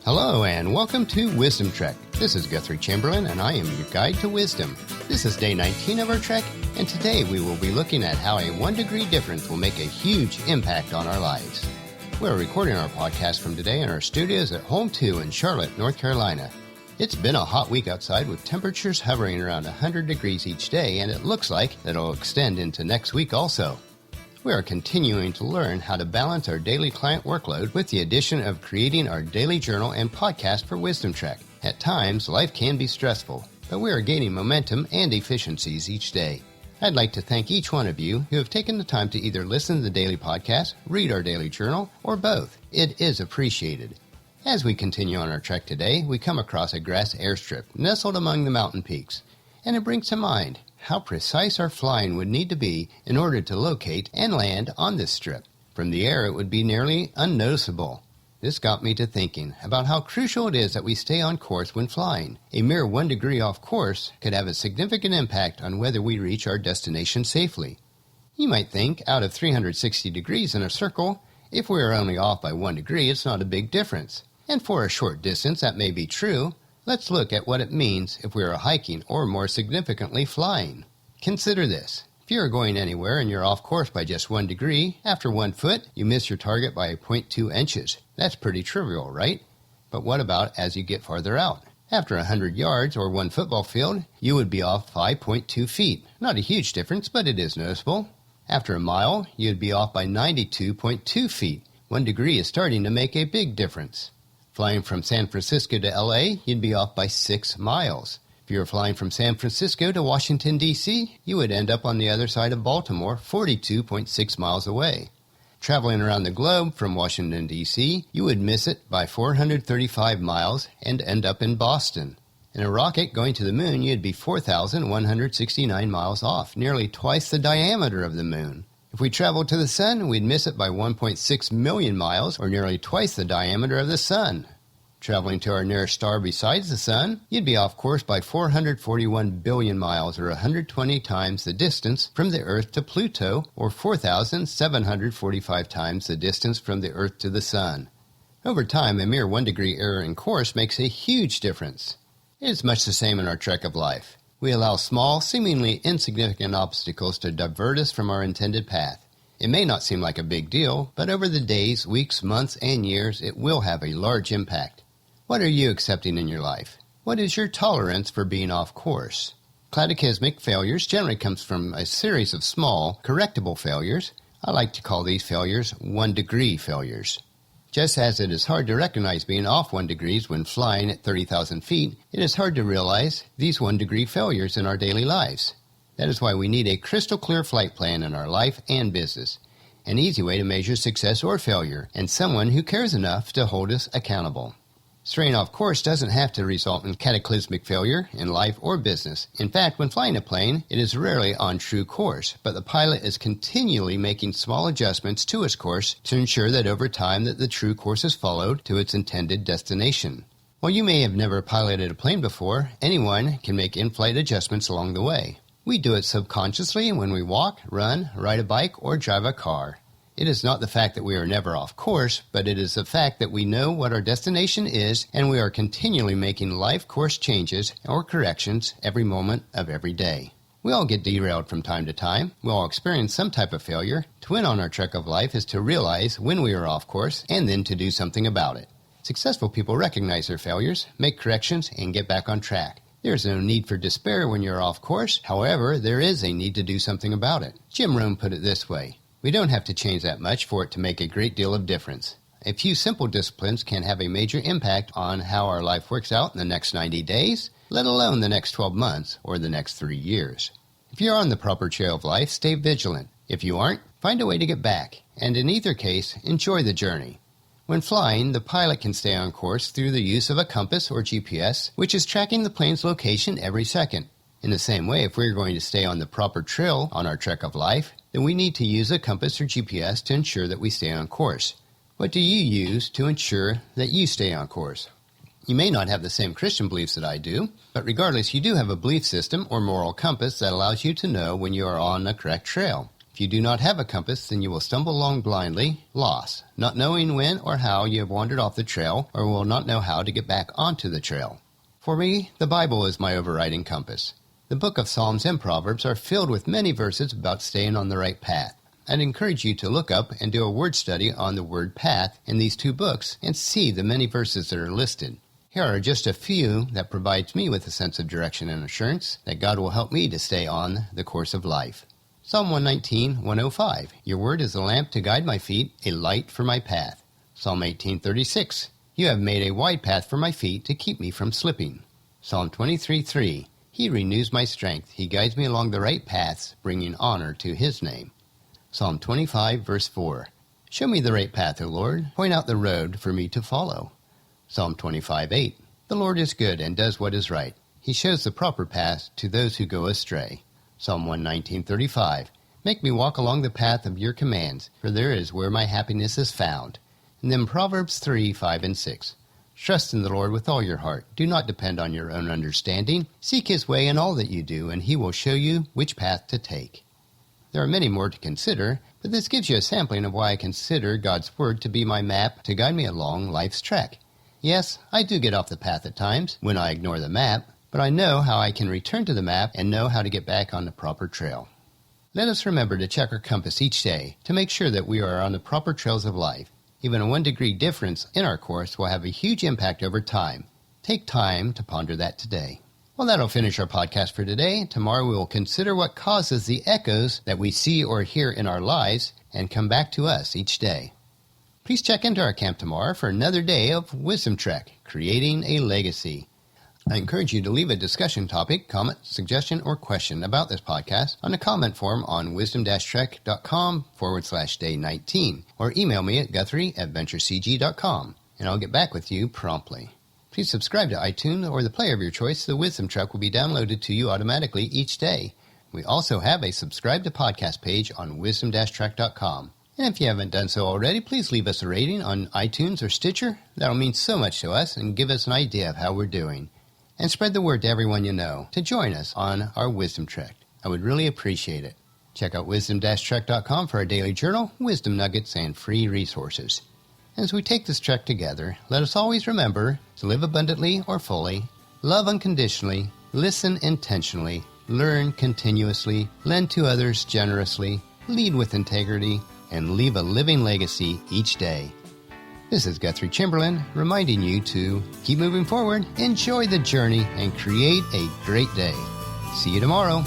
Hello and welcome to Wisdom Trek. This is Guthrie Chamberlain and I am your guide to wisdom. This is day 19 of our trek, and today we will be looking at how a 1 degree difference will make a huge impact on our lives. We're recording our podcast from today in our studios at Home 2 in Charlotte, North Carolina. It's been a hot week outside with temperatures hovering around 100 degrees each day, and it looks like it'll extend into next week also. We are continuing to learn how to balance our daily client workload with the addition of creating our daily journal and podcast for Wisdom Trek. At times, life can be stressful, but we are gaining momentum and efficiencies each day. I'd like to thank each one of you who have taken the time to either listen to the daily podcast, read our daily journal, or both. It is appreciated. As we continue on our trek today, we come across a grass airstrip nestled among the mountain peaks, and it brings to mind how precise our flying would need to be in order to locate and land on this strip. From the air, it would be nearly unnoticeable. This got me to thinking about how crucial it is that we stay on course when flying. A mere 1 degree off course could have a significant impact on whether we reach our destination safely. You might think, out of 360 degrees in a circle, if we are only off by 1 degree, it's not a big difference. And for a short distance, that may be true. Let's look at what it means if we are hiking or, more significantly, flying. Consider this. If you are going anywhere and you're off course by just 1 degree, after 1 foot, you miss your target by 0.2 inches. That's pretty trivial, right? But what about as you get farther out? After 100 yards or 1 football field, you would be off 5.2 feet. Not a huge difference, but it is noticeable. After a mile, you'd be off by 92.2 feet. 1 degree is starting to make a big difference. Flying from San Francisco to LA, you'd be off by 6 miles. If you were flying from San Francisco to Washington, D.C., you would end up on the other side of Baltimore, 42.6 miles away. Traveling around the globe from Washington, D.C., you would miss it by 435 miles and end up in Boston. In a rocket going to the moon, you'd be 4,169 miles off, nearly twice the diameter of the moon. If we traveled to the sun, we'd miss it by 1.6 million miles, or nearly twice the diameter of the sun. Traveling to our nearest star besides the sun, you'd be off course by 441 billion miles, or 120 times the distance from the Earth to Pluto, or 4,745 times the distance from the Earth to the sun. Over time, a mere 1 degree error in course makes a huge difference. It is much the same in our trek of life. We allow small, seemingly insignificant obstacles to divert us from our intended path. It may not seem like a big deal, but over the days, weeks, months, and years, it will have a large impact. What are you accepting in your life? What is your tolerance for being off course? Cataclysmic failures generally comes from a series of small, correctable failures. I like to call these failures 1 degree failures. Just as it is hard to recognize being off 1 degree when flying at 30,000 feet, it is hard to realize these 1 degree failures in our daily lives. That is why we need a crystal clear flight plan in our life and business, an easy way to measure success or failure, and someone who cares enough to hold us accountable. Straying off course doesn't have to result in cataclysmic failure in life or business. In fact, when flying a plane, it is rarely on true course, but the pilot is continually making small adjustments to its course to ensure that over time that the true course is followed to its intended destination. While you may have never piloted a plane before, anyone can make in-flight adjustments along the way. We do it subconsciously when we walk, run, ride a bike, or drive a car. It is not the fact that we are never off course, but it is the fact that we know what our destination is and we are continually making life course changes or corrections every moment of every day. We all get derailed from time to time. We all experience some type of failure. To win on our trek of life is to realize when we are off course and then to do something about it. Successful people recognize their failures, make corrections, and get back on track. There is no need for despair when you're off course. However, there is a need to do something about it. Jim Rohn put it this way: we don't have to change that much for it to make a great deal of difference. A few simple disciplines can have a major impact on how our life works out in the next 90 days, let alone the next 12 months or the next 3 years. If you're on the proper trail of life, stay vigilant. If you aren't, find a way to get back, and in either case, enjoy the journey. When flying, the pilot can stay on course through the use of a compass or GPS, which is tracking the plane's location every second. In the same way, if we're going to stay on the proper trail on our trek of life, then we need to use a compass or GPS to ensure that we stay on course. What do you use to ensure that you stay on course? You may not have the same Christian beliefs that I do, but regardless, you do have a belief system or moral compass that allows you to know when you are on the correct trail. If you do not have a compass, then you will stumble along blindly, lost, not knowing when or how you have wandered off the trail, or will not know how to get back onto the trail. For me, the Bible is my overriding compass. The book of Psalms and Proverbs are filled with many verses about staying on the right path. I'd encourage you to look up and do a word study on the word path in these two books and see the many verses that are listed. Here are just a few that provides me with a sense of direction and assurance that God will help me to stay on the course of life. Psalm 119, 105. Your word is a lamp to guide my feet, a light for my path. Psalm 18:36. You have made a wide path for my feet to keep me from slipping. Psalm 23:3. He renews my strength. He guides me along the right paths, bringing honor to his name. Psalm 25, verse 4. Show me the right path, O Lord. Point out the road for me to follow. Psalm 25:8. The Lord is good and does what is right. He shows the proper path to those who go astray. Psalm 119:35. Make me walk along the path of your commands, for there is where my happiness is found. And then Proverbs 3, 5, and 6. Trust in the Lord with all your heart. Do not depend on your own understanding. Seek his way in all that you do, and he will show you which path to take. There are many more to consider, but this gives you a sampling of why I consider God's Word to be my map to guide me along life's trek. Yes, I do get off the path at times when I ignore the map, but I know how I can return to the map and know how to get back on the proper trail. Let us remember to check our compass each day to make sure that we are on the proper trails of life. Even a 1 degree difference in our course will have a huge impact over time. Take time to ponder that today. Well, that'll finish our podcast for today. Tomorrow we will consider what causes the echoes that we see or hear in our lives and come back to us each day. Please check into our camp tomorrow for another day of Wisdom Trek, Creating a Legacy. I encourage you to leave a discussion topic, comment, suggestion, or question about this podcast on the comment form on wisdom-trek.com/day19 or email me at guthrie@venturecg.com and I'll get back with you promptly. Please subscribe to iTunes or the player of your choice so the Wisdom Trek will be downloaded to you automatically each day. We also have a subscribe to podcast page on wisdom-trek.com. And if you haven't done so already, please leave us a rating on iTunes or Stitcher. That'll mean so much to us and give us an idea of how we're doing. And spread the word to everyone you know to join us on our Wisdom Trek. I would really appreciate it. Check out wisdom-trek.com for our daily journal, wisdom nuggets, and free resources. As we take this trek together, let us always remember to live abundantly or fully, love unconditionally, listen intentionally, learn continuously, lend to others generously, lead with integrity, and leave a living legacy each day. This is Guthrie Chamberlain reminding you to keep moving forward, enjoy the journey, and create a great day. See you tomorrow.